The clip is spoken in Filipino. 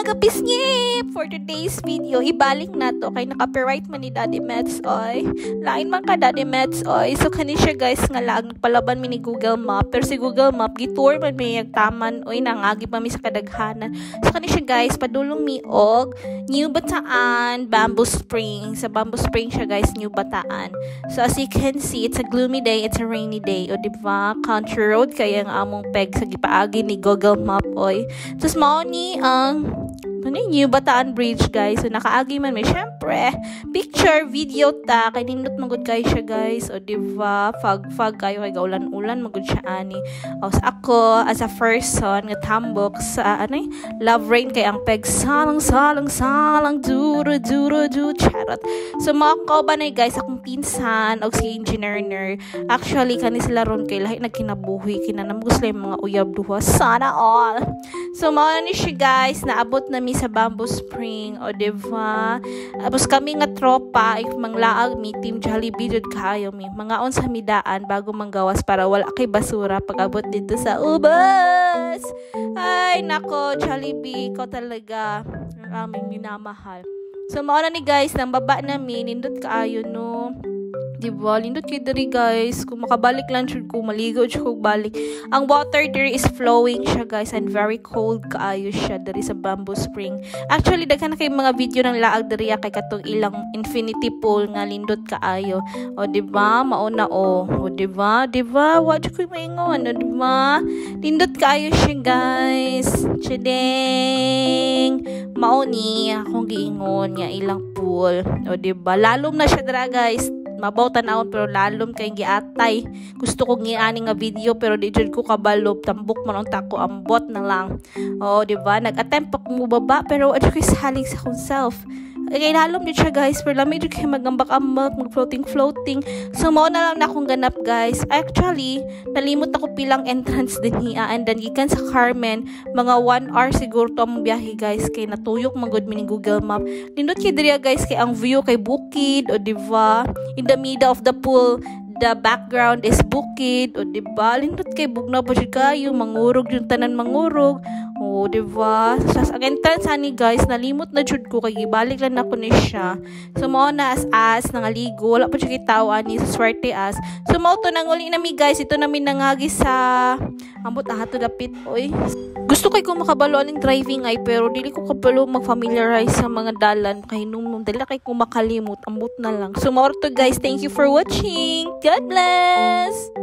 kapisngip! For today's video, ibalik na to kay naka-copyright man ni Daddy Mets oy. Lain man ka Daddy Mets oy. So kani siya guys nga lang nagpalaban mi ni Google Map, pero si Google Map gitour man mi taman oy nangagi pa mi sa kadaghanan. So kani siya guys padulong mi og New Bataan, Bamboo Spring. Sa Bamboo Spring siya guys, New Bataan. So as you can see, it's a gloomy day, it's a rainy day. O diba? Country road kaya ang among peg sa gipaagi ni Google Map oy. So mao ni ang New Bataan Bridge guys. So nakaagi man may syempre picture video ta kay nindot magud guys siya guys. O diba? Fag kayo kay gaulan-ulan magud siya ani. O sa ako as a first son nga tambok sa Love Rain kay ang peg salang duro charot. So mga kaubanay guys akong pinsan og si engineer. Actually kani sila ron kay lahi nagkinabuhi kinanamugos lang mga uyab duha sana all. So mao ni siya guys naabot na sa Bamboo Spring o diba tapos kami nga tropa if manglaag mi team Jollibee jud kayo mi mga on sa midaan bago manggawas para wala kay basura pag abot dito sa ubos. Ay nako Jollibee ko talaga ang aming minamahal. So mao na ni guys nang baba namin nindot kaayo no. Diba? Lindot kayo diri guys. Kung makabalik lang siya, kung maligo siya kung balik. Ang water there is flowing siya guys and very cold kaayo siya diri sa Bamboo Spring. Actually, daghan na kayo mga video ng laag diri kay katong ilang infinity pool nga lindot kaayo. O diba? Mauna o. O diba? Diba? Wa siya ko'y maingon. O diba? Lindot kaayo siya guys. Chideng! Mauni akong giingon nga ilang pool. O diba? Lalom na siya dira guys. Mabaw tanawon pero lalom kay giatay. Gusto ko giani nga video pero di jud ko kabalo tambok man unta ko ambot na lang. Oh, di ba? Nag-attempt ako mo baba pero adyo kay salig sa akong self. Kay lalom di siya guys pero lamay jud kay magambak-ambak mag-floating. So mao na lang na akong ganap guys. Actually, nalimot ako pilang entrance din niya and then gikan sa Carmen mga 1 hour siguro to ang biyahe guys kay natuyok magud mi ni Google Map. Nindot kay diri guys kay ang view kay bukid o di ba? In the middle of the pool, the background is bukid o diba lindot kay bugnaw pa jud kayo mangurog yung tanan mangurog o diba sa entrance ani guys nalimot na jud ko kay gibalik lang ako ni siya. So mao na as nangaligo wala pa jud kitaw ani sa swerte as. So mao to nang uli nami guys ito namin nangagi sa ambot ato dapit oy. Gusto kay ko makabalo aning driving ay pero dili ko kabalo mag-familiarize sa mga dalan kay nung dili kay ko makalimot ambot na lang. So mao to guys, thank you for watching. God bless!